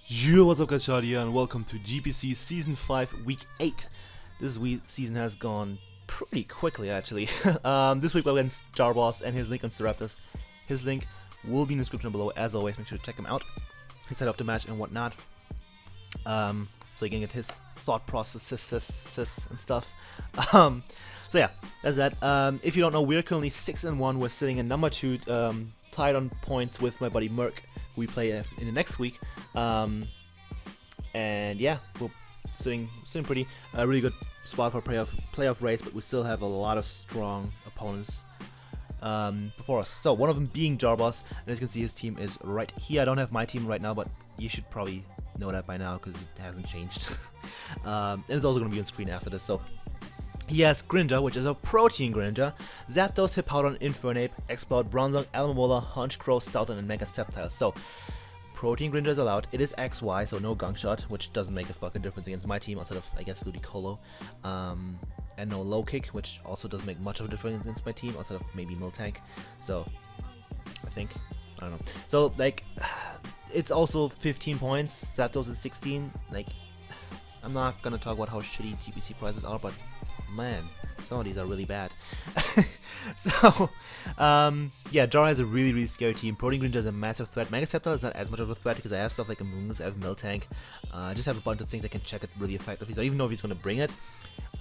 Yo, what's up guys, Shad here, and welcome to GPC Season 5 Week 8. This season has gone pretty quickly actually. This week we're against Jarboss and his link on Staraptors. His link will be in the description below as always, make sure to check him out. His head of the match and whatnot. So you can get his thought processes and stuff. So yeah, that's that. If you don't know, we're currently 6-1. We're sitting in number 2, tied on points with my buddy Merc. We play in the next week, and yeah, we're sitting pretty really good spot for playoff race, but we still have a lot of strong opponents before us. So one of them being Jarboss, and as you can see, his team is right here. I don't have my team right now, but you should probably know that by now because it hasn't changed. And it's also going to be on screen after this. So he has Gringer, which is a protein Gringer, Zapdos, Hippowdon, Infernape, Explode, Bronzong, Almamola, Honchcrow, Stoutland, and Mega Sceptile. So, protein Gringer is allowed. It is XY, so no Gunk Shot, which doesn't make a fucking difference against my team outside of, I guess, Ludicolo. And no Low Kick, which also doesn't make much of a difference against my team outside of maybe Miltank. So, I don't know. So, like, it's also 15 points. Zapdos is 16. Like, I'm not gonna talk about how shitty GPC prizes are, but man, some of these are really bad. So, yeah, Jar has a really scary team. Protein Gringer is a massive threat. Mega Sceptile is not as much of a threat because I have stuff like Amoonguss, I have Miltank. I just have a bunch of things that can check it really effectively, so I don't even know if he's going to bring it.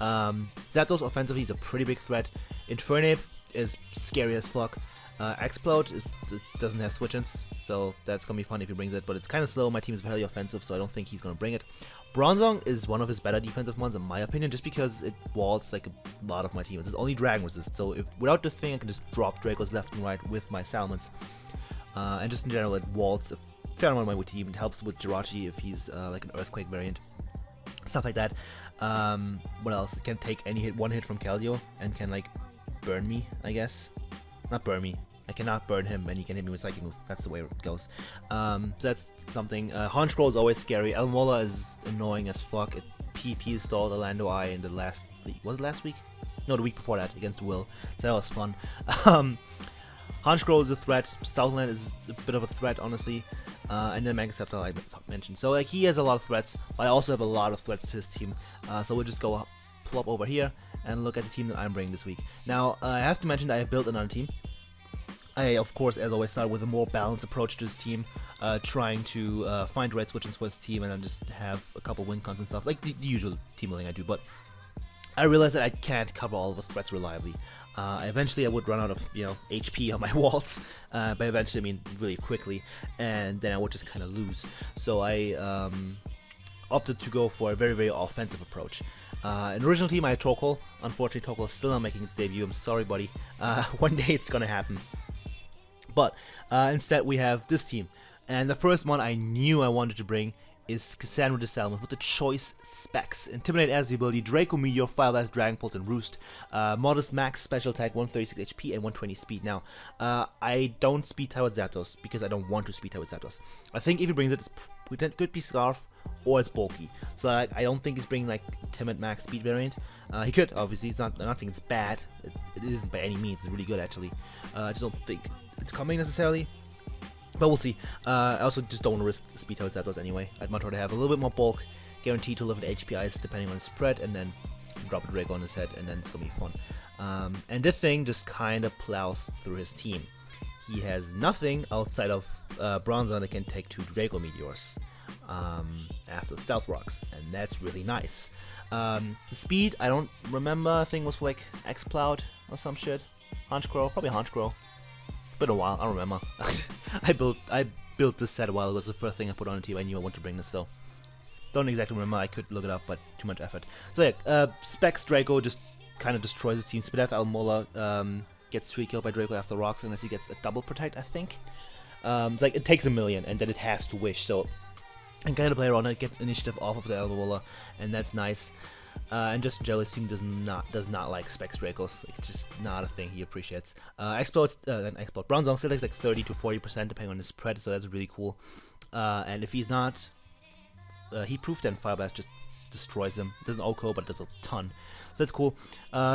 Zapdos offensively is a pretty big threat. Infernape is scary as fuck. Explode doesn't have switch-ins, so that's going to be fun if he brings it, but it's kind of slow. My team is very offensive, so I don't think he's going to bring it. Bronzong is one of his better defensive ones in my opinion, just because it walls like a lot of my team. It's only Dragon Resist, so if without the thing I can just drop Dracos left and right with my Salmons. And just in general it walls a fair amount of my team. It helps with Jirachi if he's like an Earthquake variant. Stuff like that. What else? It can take one hit from Keldeo and can like burn me, I guess. Not burn me. I cannot burn him, and he can hit me with Psychic Move. That's the way it goes. So that's something. Honchcrow is always scary. Almamola is annoying as fuck. It PP stalled Orlando Eye in the last... Was it last week? No, the week before that, against Will. So that was fun. Honchcrow is a threat. Stoutland is a bit of a threat, honestly. And then Mega Sceptile I mentioned. So like he has a lot of threats. But I also have a lot of threats to his team. So we'll just go plop over here and look at the team that I'm bringing this week. Now, I have to mention that I have built another team. I, of course, as always, start with a more balanced approach to his team, trying to find right switches for his team and then just have a couple win cons and stuff, like the usual team building I do, but I realized that I can't cover all of the threats reliably. Eventually I would run out of, HP on my walls, but eventually I mean really quickly, and then I would just kind of lose. So I opted to go for a very offensive approach. In the original team I had Torkoal. Unfortunately Torkoal is still not making its debut. I'm sorry, buddy. One day it's gonna happen. But instead we have this team, and the first one I knew I wanted to bring is Cassandra the Salmon with the choice specs. Intimidate as the ability, Draco Meteor, Fire Blast, Dragon Pulse, and Roost. Modest max special attack, 136 HP and 120 speed. Now, I don't speed tie with Zapdos because I don't want to speed tie with Zapdos. I think if he brings it, it could be Scarf or it's bulky. So I don't think he's bringing like timid max speed variant. He could, obviously. I'm not saying it's bad. It isn't by any means. It's really good actually. I just don't think it's coming necessarily, but we'll see. I also just don't want to risk speed out Zapdos anyway. I'd much rather have a little bit more bulk, guaranteed to live at HPIs depending on his spread, and then drop a Draco on his head, and then it's gonna be fun. And this thing just kind of plows through his team. He has nothing outside of Bronzong that can take 2 Draco Meteors after the Stealth Rocks, and that's really nice. The speed, I don't remember. I think it was for like X-Cloud or some shit. Honchcrow, probably Honchcrow. It's been a while, I don't remember. I built this set a while ago. It was the first thing I put on the team. I knew I wanted to bring this, so don't exactly remember. I could look it up, but too much effort. So yeah, Specs Draco just kind of destroys his team. Spidef Almola gets 3 killed by Draco after rocks unless he gets a double protect, I think. It's like it takes a million and then it has to wish, so I can kind of play around and get initiative off of the Almamola, and that's nice. And just in general, his team does not like Specs Dracos. It's just not a thing he appreciates. Explode Bronzong still takes like 30 to 40% depending on his spread, so that's really cool. And if he's not heat-proof, then Fire Blast just destroys him. It doesn't OHKO, but it does a ton. So that's cool.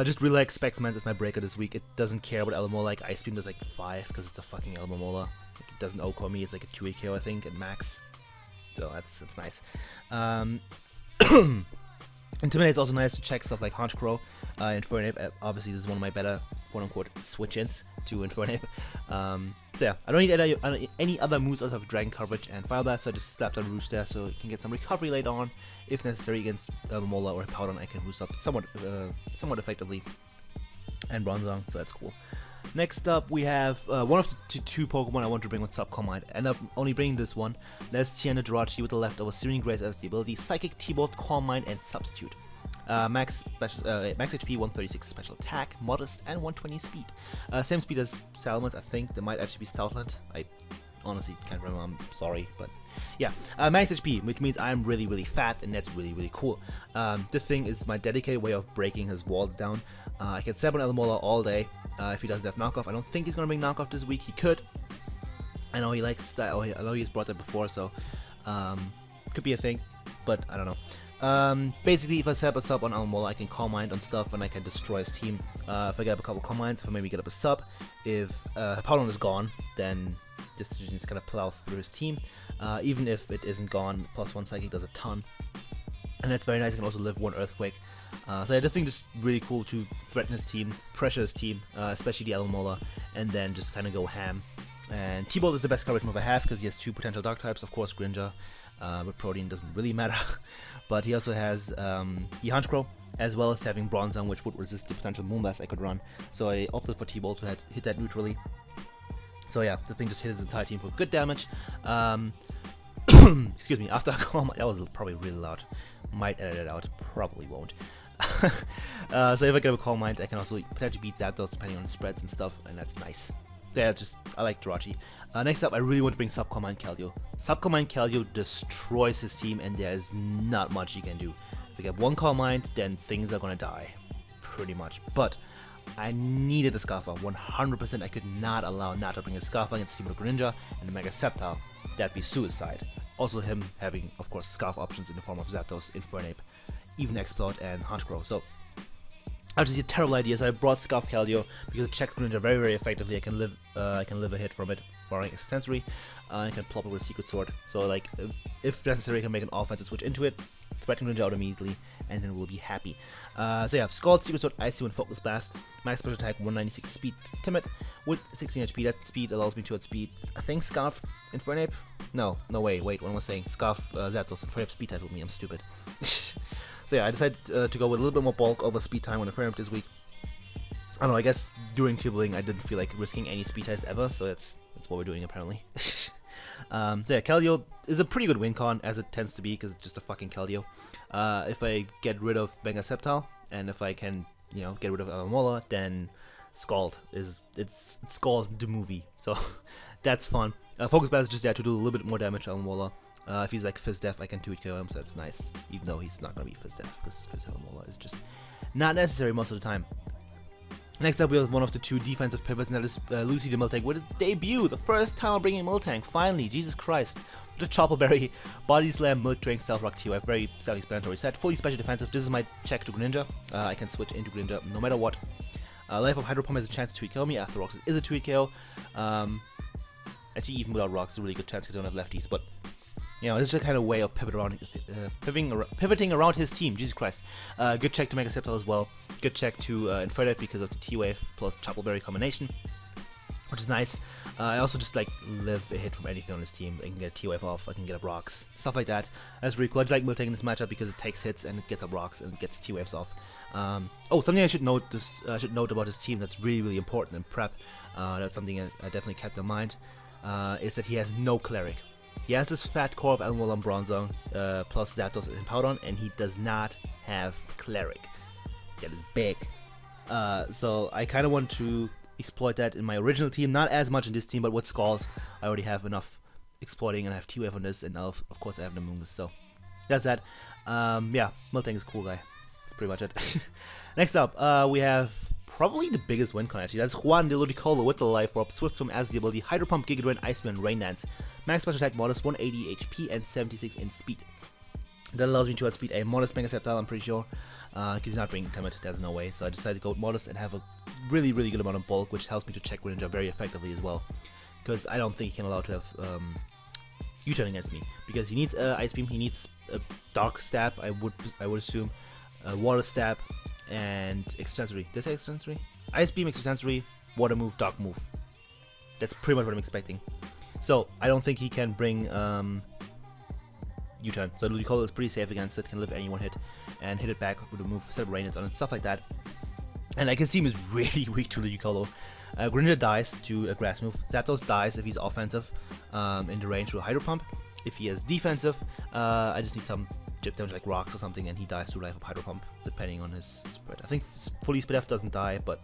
Just really like Specs Man as my breaker this week. It doesn't care about Almamola. Like Ice Beam does like 5 because it's a fucking Almamola. Like, it doesn't OHKO me. It's like a 2 KO I think at max. So that's nice. Intimidate is also nice to check stuff like Hunch Crow, Infernape. Obviously, this is one of my better quote-unquote switch-ins to Infernape. So yeah, I don't need any other moves out of Dragon Coverage and Fire Blast, so I just slapped on Roost there so you can get some recovery later on. If necessary against Mola or Powdon, I can boost up somewhat effectively. And Bronzong, so that's cool. Next up, we have one of the two Pokemon I want to bring with Sub Calm Mind. End up only bringing this one. That's Tiana Jirachi with the leftover Serene Grace as the ability, Psychic, T-Bolt, Calm Mind, and Substitute. Max HP, 136 special attack, modest, and 120 speed. Same speed as Salamence, I think. There might actually be Stoutland. I honestly can't remember, I'm sorry, but yeah. Max HP, which means I'm really fat, and that's really cool. This thing is my dedicated way of breaking his walls down. I can Sab on Alamola all day if he doesn't have knockoff. I don't think he's gonna bring knockoff this week. He could. I know he likes style. I know he's brought that before, so could be a thing, but I don't know. Basically, if I set up a sub on Alamola, I can Calm Mind on stuff and I can destroy his team. If I get up a couple Calm Minds, if I maybe get up a sub, if Hippowdon is gone, then this is gonna plow through his team. Even if it isn't gone, +1 Psychic does a ton. And that's very nice. I can also live 1 Earthquake. So I just think it's really cool to threaten his team, pressure his team, especially the Alamola, and then just kind of go ham. And T-Bolt is the best coverage move I have because he has 2 potential dark types, of course Grinja, but Protein doesn't really matter. But he also has Hunch Crow, as well as having Bronzong, which would resist the potential Moonblast I could run. So I opted for T-Bolt to hit that neutrally. So yeah, the thing just hit his entire team for good damage. Excuse me, after I Calm, that was probably really loud. Might edit it out, probably won't. So if I get a Calm Mind, I can also potentially beat Zapdos depending on spreads and stuff, and that's nice. Yeah, I like Jirachi. Next up, I really want to bring Sub Calm Mind Keldeo. Sub Calm Mind Keldeo destroys his team, and there is not much he can do. If I get 1 Calm Mind, then things are gonna die, pretty much. But I needed a Scarfer, 100%. I could not allow not to bring a Scarfer against Team Greninja and the Mega Sceptile. That'd be suicide. Also him having, of course, Scarf options in the form of Zapdos, Infernape, even Explode, and Hunch Crow. So, obviously a terrible idea, so I brought Scarf Keldeo because it checks Greninja very effectively. I can live a hit from it, barring Extensory. I can plop it with a Secret Sword. So, like, if necessary, I can make an offensive switch into it, threaten Greninja out immediately, and then we'll be happy. So yeah, Scald, Secret Sword, Icy Wind, Focus Blast, Max Special Attack, 196 Speed, Timid, with 16 HP. That speed allows me to outspeed, I think, Scarf, Infernape? No way, wait, what am I saying? Scarf, Zapdos, Infernape speed test with me, I'm stupid. So yeah, I decided to go with a little bit more bulk over speed time on Infernape this week. I don't know, I guess during Tibbling I didn't feel like risking any speed test ever, so that's what we're doing apparently. So yeah, Keldeo is a pretty good win con, as it tends to be, because it's just a fucking Keldeo. If I get rid of Mega Sceptile, and if I can, get rid of Alamola, then Scald it's Scald the movie, so that's fun. Focus Blast is just there to do a little bit more damage to Alamola. If he's like Fizz Def, I can 2-KO him, so that's nice, even though he's not gonna be Fizz Def, because Fizz Alamola is just not necessary most of the time. Next up, we have one of the 2 defensive pivots, and that is Lucy the Miltank with its debut. The first time I'm bringing Miltank, finally, Jesus Christ. With the Chopper Berry, Body Slam, Milk Drain, Stealth Rock TOF, very self-explanatory set. Fully special defensive. This is my check to Greninja. I can switch into Greninja no matter what. Life of Hydro Pump has a chance to 2-KO me. After Rocks, it is a 2-KO. Actually, even without Rocks, it's a really good chance because I don't have lefties, but this is a kind of way of pivoting around his team. Jesus Christ. Good check to Mega Sceptile as well. Good check to Infernape because of the T-Wave plus Choppleberry combination, which is nice. I also just live a hit from anything on his team. I can get a T-Wave off, I can get up rocks, stuff like that. That's really cool. I just like Miltank in this matchup because it takes hits and it gets up rocks and it gets T-Waves off. Oh, something I should note about his team that's really important in prep. That's something I definitely kept in mind. Is that he has no Cleric. He has this fat core of Alamola and Bronzong, plus Zapdos and Hippowdon, and he does not have Cleric. That is big. So I kind of want to exploit that in my original team, not as much in this team, but with Scald, I already have enough exploiting, and I have T-Wave on this, and of course I have the Moonless, so that's that. Yeah, Miltank is a cool guy. That's pretty much it. Next up, we have probably the biggest win con actually. That's Juan de Ludicolo with the Life Orb, Swift Swim as the ability, Hydro Pump, Giga Drain, Ice Wind, Rain Dance, Max Special Attack, modest 180 HP and 76 in speed. That allows me to outspeed a modest Mega Sceptile, I'm pretty sure, because he's not bringing Timid, there's no way. So I decided to go with modest and have a really good amount of bulk, which helps me to check Greninja very effectively as well, because I don't think he can allow to have U-turn against me, because he needs Ice Beam, he needs a Dark Stab, I would assume, Water Stab, and Extrasensory. Did I say Extrasensory? Ice Beam, Extrasensory, Water Move, Dark Move. That's pretty much what I'm expecting. So I don't think he can bring U-turn. So Ludicolo is pretty safe against it, can live any one hit and hit it back with a move, set up Rain on it, stuff like that. And I can see him is really weak to Ludicolo. Greninja dies to a grass move. Zapdos dies if he's offensive in the range to a Hydro Pump. If he is defensive, I just need some chip damage like rocks or something, and he dies to Life Up Hydro Pump, depending on his spread. I think fully Split F doesn't die, but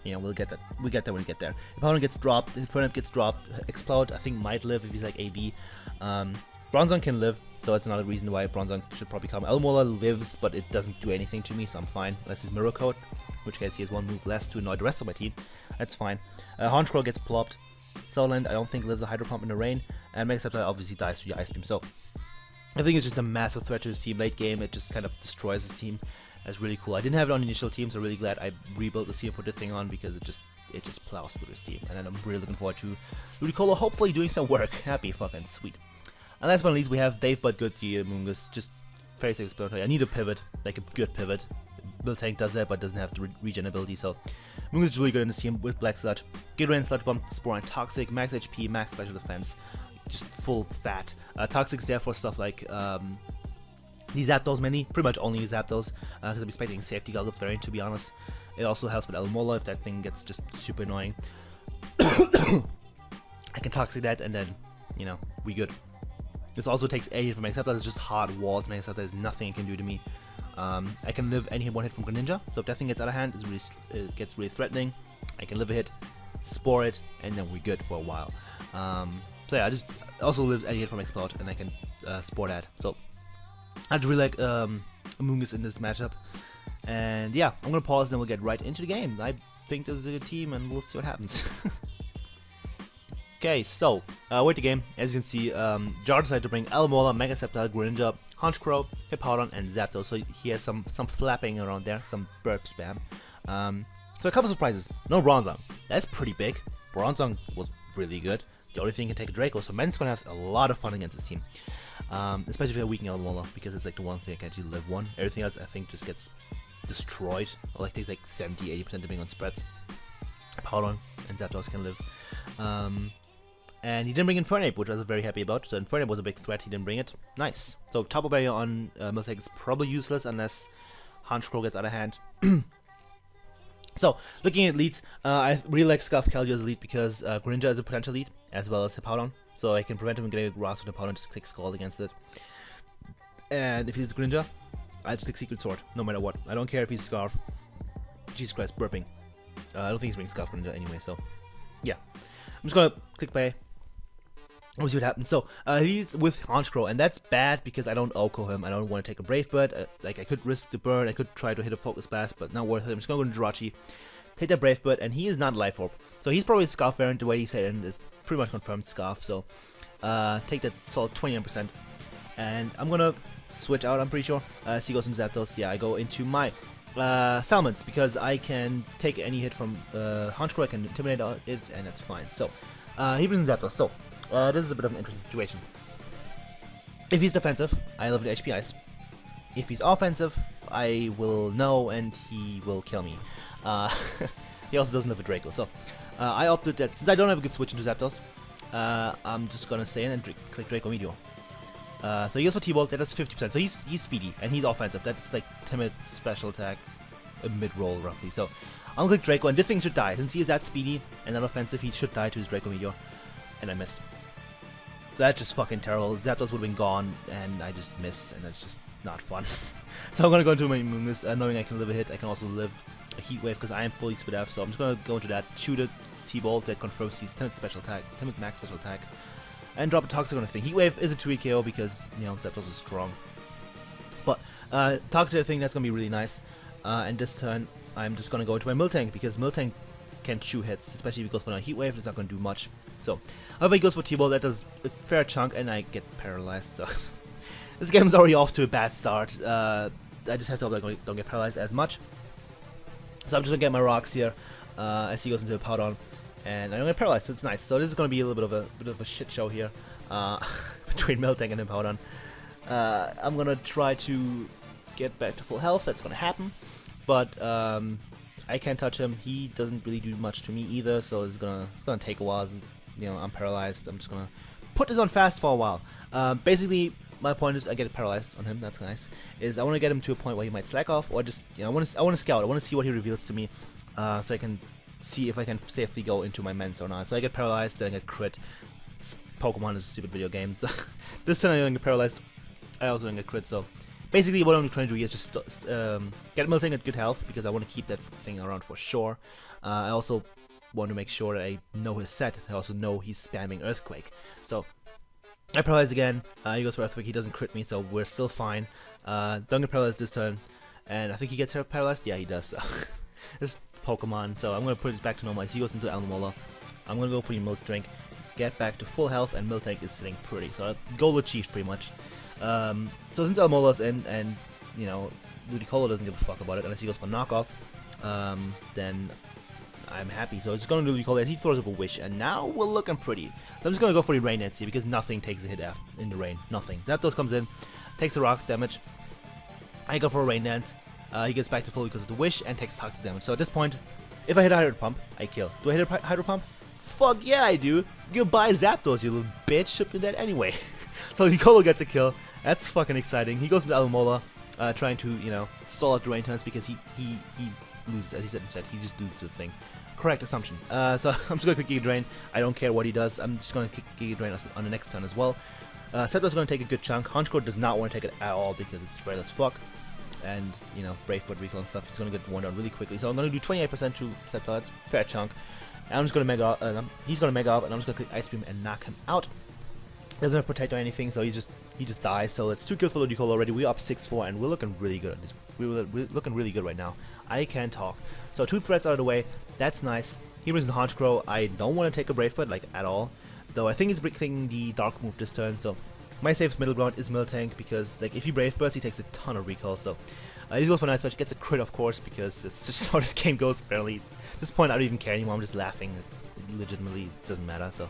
you know, we'll get that. We get there when we get there. Opponent gets dropped, Infernape gets dropped, Explode I think might live if he's like AV. Bronzong can live, so that's another reason why Bronzong should probably come. Elmola lives, but it doesn't do anything to me, so I'm fine. Unless he's Mirror Coat, in which case he has one move less to annoy the rest of my team. That's fine. Honchkrow gets plopped. Tholand I don't think lives a Hydro Pump in the rain, and Megasceptor obviously dies to the Ice Beam. So I think it's just a massive threat to his team. Late game, it just kind of destroys his team. That's really cool. I didn't have it on the initial team, so I'm really glad I rebuilt the team and put the thing on, because it just plows through this team. And then I'm really looking forward to Ludicolo hopefully doing some work. Happy fucking sweet. And last but not least, we have Dave but good the Mungus. Just very safe explanatory. I need a pivot, like a good pivot. Miltank does that, but doesn't have the regen ability, so Mungus is really good in this team with Black Sludge. Gidrain, Sludge Bomb, Spore, and Toxic, max HP, max special defense, just full fat. Toxic's there for stuff like the Zapdos mini, pretty much only Zapdos, because I'm expecting Safety Goggles variant, to be honest. It also helps with Elmola if that thing gets just super annoying. I can Toxic that, and then, you know, we good. This also takes 80 from Megasceptor. It's just hard walls. Megasceptor, there's nothing it can do to me. I can live any one hit from Greninja, so if that thing gets out of hand, it gets really threatening. I can live a hit, Spore it, and then we're good for a while. So yeah, I just also lives any hit from Explode, and I can Spore that. So I'd really like Amoonguss in this matchup. And yeah, I'm gonna pause, and then we'll get right into the game. I think this is a good team, and we'll see what happens. Okay, so with the game, as you can see, Jar decided to bring Elmola, Megasceptor, Greninja, Honchkrow, Hippowdon, and Zapdos. So he has some flapping around there, some burp spam. So a couple surprises. No Bronzong. That's pretty big. Bronzong was really good. The only thing can take a Draco, so Men's gonna have a lot of fun against this team. Especially if you're weakening Elmola, because it's like the one thing that can actually live one. Everything else I think just gets destroyed. Or like takes like 70-80% depending on spreads. Hippowdon and Zapdos can live. And he didn't bring Infernape, which I was very happy about. So Infernape was a big threat, he didn't bring it. Nice. So Tapu Barrier on Miltank is probably useless unless Honchkrow gets out of hand. So, looking at leads, I really like Scarf Caldio as a lead because Greninja is a potential lead, as well as Hippowdon. So I can prevent him from getting a grass with Hippowdon, just click Scald against it. And if he's Greninja, I just click Secret Sword, no matter what. I don't care if he's Scarf. Jesus Christ, burping. I don't think he's bringing Scarf Greninja anyway, so yeah. I'm just gonna click play. We'll see what happens. So, he's with Honchkrow, and that's bad because I don't Oko him. I don't want to take a Brave Bird. Like, I could risk the burn, I could try to hit a Focus Blast, but not worth it. I'm just gonna go to Jirachi, take that Brave Bird, and he is not Life Orb. So he's probably a Scarf variant, the way he said it, and it's pretty much confirmed Scarf. So, take that solid 29%. And I'm gonna switch out, I'm pretty sure. So he goes into Zapdos. Yeah, I go into my Salmons, because I can take any hit from Honchkrow, I can intimidate it, and that's fine. So, he brings Zapdos. So, this is a bit of an interesting situation. If he's defensive, I live the HP Ice. If he's offensive, I will know and he will kill me. He also doesn't have a Draco, so I opted that since I don't have a good switch into Zapdos, I'm just gonna stay in and click Draco Meteor. So he goes for T-Bolt, that does 50%, so he's speedy and he's offensive. That's like timid special attack, a mid-roll roughly. So I'm gonna click Draco, and this thing should die. Since he is that speedy and that offensive, he should die to his Draco Meteor. And I miss. So that's just fucking terrible. Zapdos would have been gone, and I just missed, and that's just not fun. So I'm gonna go into my Moongus, knowing I can live a hit. I can also live a Heat Wave because I am fully Split F. So I'm just gonna go into that, shoot a T-Bolt that confirms he's 10 special attack, 10 max special attack, and drop a Toxic on the thing. Heat Wave is a 2 KO because you know Zapdos is strong. But Toxic, I think that's gonna be really nice. And this turn, I'm just gonna go into my Miltank because Miltank can chew hits, especially if he goes for a Heat Wave. It's not gonna do much. So, however, he goes for T-Ball, that does a fair chunk, and I get paralyzed, so this game's already off to a bad start. I just have to hope I don't get paralyzed as much. So I'm just gonna get my rocks here, as he goes into the Powdon, and I don't get paralyzed, so it's nice. So this is gonna be a little bit of a shit show here. between Mewnich and Hippowdon. I'm gonna try to get back to full health. That's gonna happen, but I can't touch him. He doesn't really do much to me either, so it's gonna take a while. You know, I'm paralyzed. I'm just gonna put this on fast for a while. Basically, my point is I get paralyzed on him. That's nice. Is I want to get him to a point where he might slack off, or just, you know, I want to scout. I want to see what he reveals to me, so I can see if I can safely go into my Mensa or not. So I get paralyzed, then I get crit. Pokemon is a stupid video game. So this time I don't get paralyzed. I also don't get crit. So basically, what I'm trying to do is just get Mewnich at good health, because I want to keep that thing around for sure. I also want to make sure that I know his set. I also know he's spamming Earthquake. So I paralyze again. He goes for Earthquake. He doesn't crit me, so we're still fine. Don't get paralyzed this turn, and I think he gets paralyzed. Yeah, he does. So this Pokemon. So I'm gonna put this back to normal. He goes into Alomola. I'm gonna go for your Milk Drink, get back to full health, and Mewnich is sitting pretty. So goal achieved pretty much. So since Almola's in, and you know, Ludicolo doesn't give a fuck about it unless he goes for knockoff, then I'm happy. So it's going to Ludicolo as he throws up a Wish, and now we're looking pretty. So I'm just going to go for the Rain Dance here, because nothing takes a hit in the rain. Nothing. Zapdos comes in, takes the rocks damage. I go for a Rain Dance. He gets back to full because of the Wish, and takes toxic damage. So at this point, if I hit a Hydro Pump, I kill. Do I hit a Hydro Pump? Fuck yeah, I do. Goodbye, Zapdos, you little bitch. Should be dead anyway. So Ludicolo gets a kill. That's fucking exciting. He goes into Alomola, trying to, you know, stall out the rain turns, because he loses, as he said instead. He just loses to the thing. Correct assumption. So I'm just going to click Giga Drain. I don't care what he does. I'm just going to click Giga Drain on the next turn as well. Scepter's going to take a good chunk. Honchkrow does not want to take it at all, because it's frail as fuck. And, you know, Brave Bird recall and stuff. He's going to get worn down really quickly. So I'm going to do 28% to Scepter. That's a fair chunk. And I'm just going to Mega up. He's going to Mega up, and I'm just going to click Ice Beam and knock him out. Doesn't have Protect or anything, so he just dies. So it's 2 kills for Ludicolo already. We're up 6-4, and we're looking really good at this. We're looking really good right now. I can't talk. So 2 threats out of the way. That's nice. He was in Honchkrow. I don't want to take a Brave Bird, like, at all. Though I think he's taking the Dark move this turn, so my safest middle ground is Miltank, because, like, if he Brave Birds, he takes a ton of recall. So he goes for Night Switch, gets a crit, of course, because it's just how this game goes, apparently. At this point, I don't even care anymore. I'm just laughing. It legitimately doesn't matter, so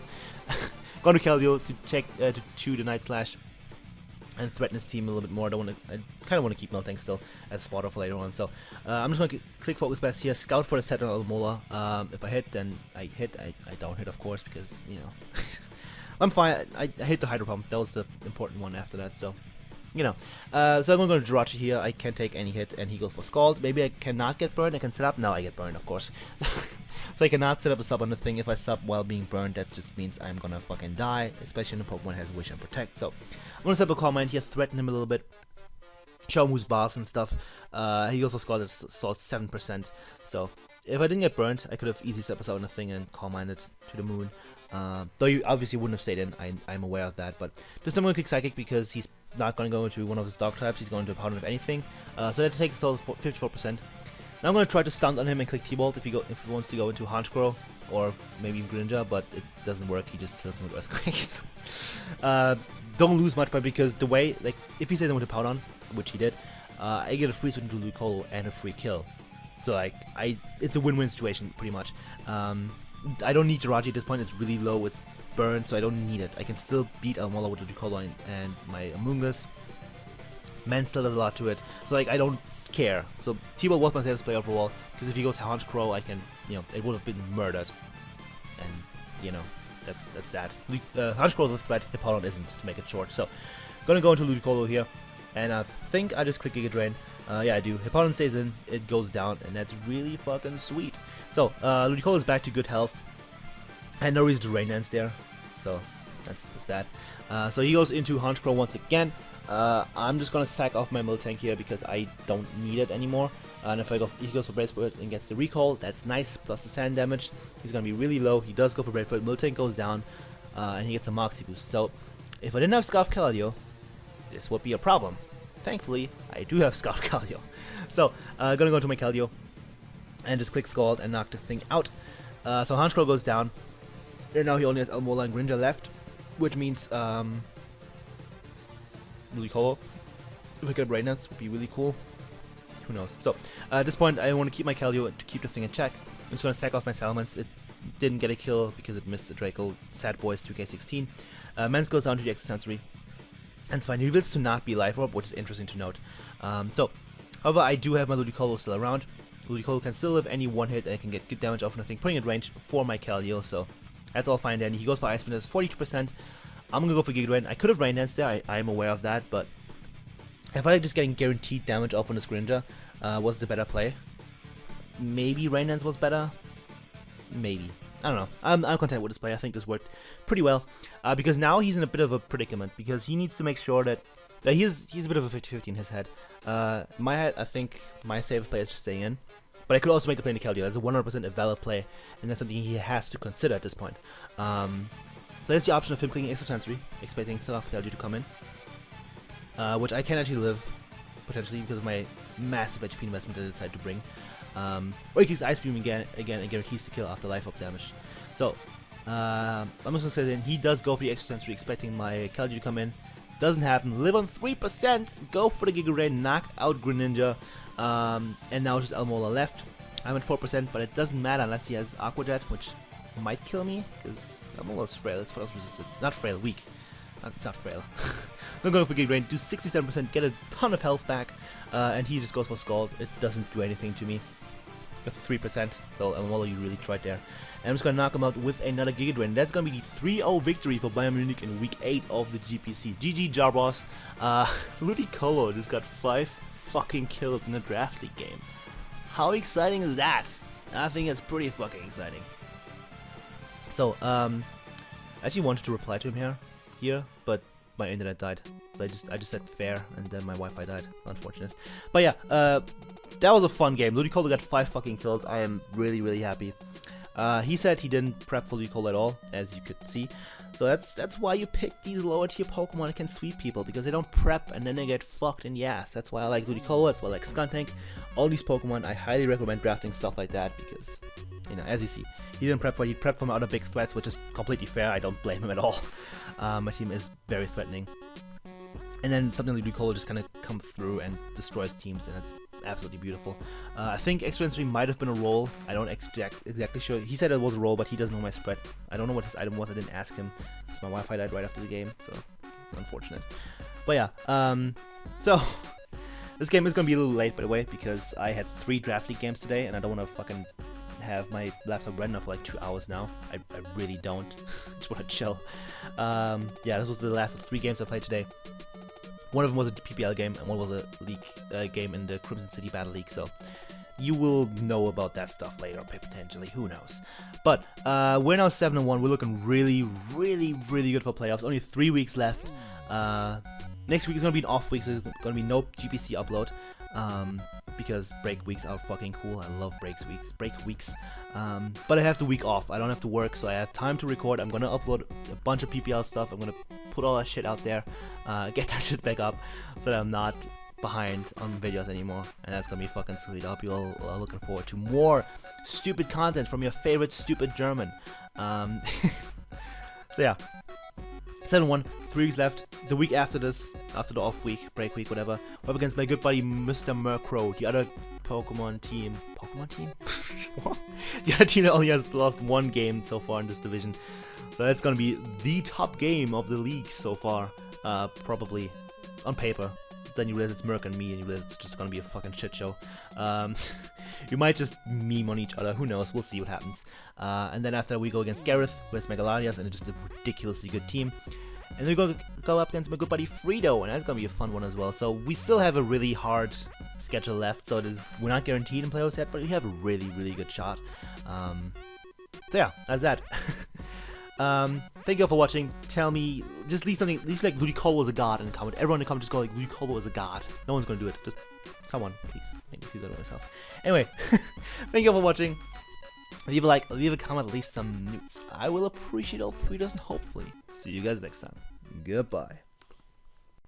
going to Keldeo to check to chew the Night Slash and threaten his team a little bit more. I kind of want to keep Miltank still as fodder for later on. So I'm just going to click Focus Best here, scout for the set on Alomola. If I hit, then I hit. I don't hit, of course, because, you know, I'm fine. I hit the Hydro Pump. That was the important one after that. So, you know, so I'm going to go to Jirachi here. I can't take any hit, and he goes for Scald. Maybe I cannot get burned. I can set up. No, I get burned, of course. So I cannot set up a sub on the thing. If I sub while being burned, that just means I'm gonna fucking die, especially when the Pokemon has Wish and Protect. So I'm gonna set up a Calm Mind here, threaten him a little bit, show him who's boss and stuff. He also scored his Salt 7%. So if I didn't get burned, I could have easily set up a sub on the thing and Calm Minded to the moon. Though you obviously wouldn't have stayed in, I'm aware of that. But this time I'm gonna click Psychic, because he's not gonna go into one of his Dog types. He's going to Powder of anything. So that takes total 54%. Now I'm going to try to stunt on him and click T-Bolt if he wants to go into Honchkrow or maybe even Greninja, but it doesn't work. He just kills him with Earthquakes. Don't lose much, but because the way, like, if he stays in with a Powdon, which he did, I get a free switch into Ludicolo and a free kill. So, like, it's a win-win situation, pretty much. I don't need Jirachi at this point. It's really low. It's burned, so I don't need it. I can still beat Alomola with Ludicolo and my Amoonguss. Man still does a lot to it. So, like, I don't care. So T-Ball was my safest play overall, because if he goes Honchkrow, I can, you know, it would have been murdered, and, you know, that's that. Honchkrow is a threat, Hippowdon isn't, to make it short. So gonna go into Ludicolo here, and I think I just click Giga Drain. Yeah, I do. Hippowdon stays in, it goes down, and that's really fucking sweet. So Ludicolo is back to good health, and no reason to Rain Dance there. So that's that. So he goes into Honchkrow once again. I'm just gonna sack off my Miltank here, because I don't need it anymore. And if he goes for Brave Bird and gets the recall, that's nice, plus the sand damage. He's gonna be really low. He does go for Brave Bird. Miltank goes down, and he gets a Moxie boost. So if I didn't have Scarf Keldeo, this would be a problem. Thankfully, I do have Scarf Keldeo. So gonna go into my Keldeo and just click Scald and knock the thing out. So Honchkrow goes down, and now he only has Alomola and Greninja left, which means Ludicolo, if I get Rain Dance, would be really cool. Who knows? So at this point, I want to keep my Keldeo to keep the thing in check. I'm just going to sack off my Salamence. It didn't get a kill because it missed the Draco. Sad Boys 2K16. Men's goes down to the Exosensory. And it's fine. He reveals to not be Life Orb, which is interesting to note. However, I do have my Ludicolo still around. Ludicolo can still live any one hit and it can get good damage off nothing, putting it in range for my Keldeo, so that's all fine then. He goes for Ice Spin, that's 42%. I'm gonna go for Giga Drain. I could have Rain Dance there, I am aware of that, but I feel like just getting guaranteed damage off on this Greninja was the better play. Maybe Rain Dance was better? Maybe. I don't know. I'm content with this play. I think this worked pretty well. Because now he's in a bit of a predicament. Because he needs to make sure that he's a bit of a 50-50 in his head. My head, I think my safest play is just staying in. But I could also make the play in the Keldeo. That's a 100% a valid play. And that's something he has to consider at this point. So there's the option of him clicking Exosensory, expecting Self Keldeo to come in. Which I can actually live, potentially, because of my massive HP investment that I decided to bring. Or he kicks Ice Beam again and guarantees to kill after life up damage. So, I'm just gonna say then he does go for the Exosensory, expecting my Keldeo to come in. Doesn't happen. Live on 3%. Go for the Giga Drain, knock out Greninja. And now just Almola left. I'm at 4%, but it doesn't matter unless he has Aqua Jet, which might kill me, because Almola's frail. It's frost resistant. Not frail, weak. It's not frail. I'm going for Giga Drain, do 67%, get a ton of health back, and he just goes for Scald. It doesn't do anything to me. 3%, so Almola, you really tried there. And I'm just gonna knock him out with another Giga Drain. That's gonna be the 3-0 victory for Bayern Munich in week 8 of the GPC. GG Jarboss. Ludicolo just got 5 fucking kills in a draft league game. How exciting is that? I think it's pretty fucking exciting. So, I actually wanted to reply to him here, but my internet died. So I just said fair, and then my Wi-Fi died. Unfortunate. But yeah, that was a fun game. Ludicolo got 5 fucking kills. I am really, really happy. He said he didn't prep for Ludicolo at all, as you could see. So that's why you pick these lower tier Pokemon that can sweep people, because they don't prep and then they get fucked in the ass. That's why I like Ludicolo, that's why I like Skuntank. All these Pokemon, I highly recommend drafting stuff like that, because, you know, as you see, he didn't prep for it. He prepped from other big threats, which is completely fair. I don't blame him at all. My team is very threatening. And then something like Ludicolo just kind of comes through and destroys teams, and it's absolutely beautiful. I think Exosensory might have been a roll. I don't exactly sure. He said it was a roll, but he doesn't know my spread. I don't know what his item was. I didn't ask him because my Wi-Fi died right after the game, so unfortunate. But yeah, so this game is gonna be a little late, by the way, because I had 3 draft league games today, and I don't want to fucking have my laptop running for like 2 hours now. I really don't. Just want to chill. Yeah, this was the last of 3 games I played today. One of them was a PPL game, and one was a league game in the Crimson City Battle League, so you will know about that stuff later, potentially, who knows. But we're now 7-1, we're looking really, really, really good for playoffs. Only 3 weeks left. Next week is going to be an off week, so there's going to be no GPC upload, because break weeks are fucking cool. I love break weeks. But I have the week off. I don't have to work, so I have time to record. I'm going to upload a bunch of PPL stuff. I'm going to put all that shit out there, get that shit back up, so that I'm not behind on videos anymore, and that's gonna be fucking sweet. I hope you all are looking forward to more stupid content from your favorite stupid German. So yeah, 7-1, 3 weeks left. The week after this, after the off week, break week, whatever, we're up against my good buddy Mr. Murkrow, the other Pokemon team? What? The other team that only has lost 1 game so far in this division. So that's gonna be the top game of the league so far, probably on paper. Then you realize it's Merc and me, and you realize it's just gonna be a fucking shit show. You might just meme on each other, who knows, we'll see what happens. And then after we go against Gareth, who has Megalovania, and it's just a ridiculously good team. And then we go up against my good buddy Frito, and that's gonna be a fun one as well. So we still have a really hard schedule left, so we're not guaranteed in playoffs yet, but we have a really, really good shot. So yeah, that's that. Thank you all for watching. Tell me, just leave something, leave like Ludicolo is a god in the comment. Everyone in the comment just go like Ludicolo is a god. No one's gonna do it. Just someone, please. Make me feel good about myself. Anyway, thank you all for watching. Leave a like, leave a comment, leave some newts. I will appreciate all 3 dozen, hopefully. See you guys next time. Goodbye.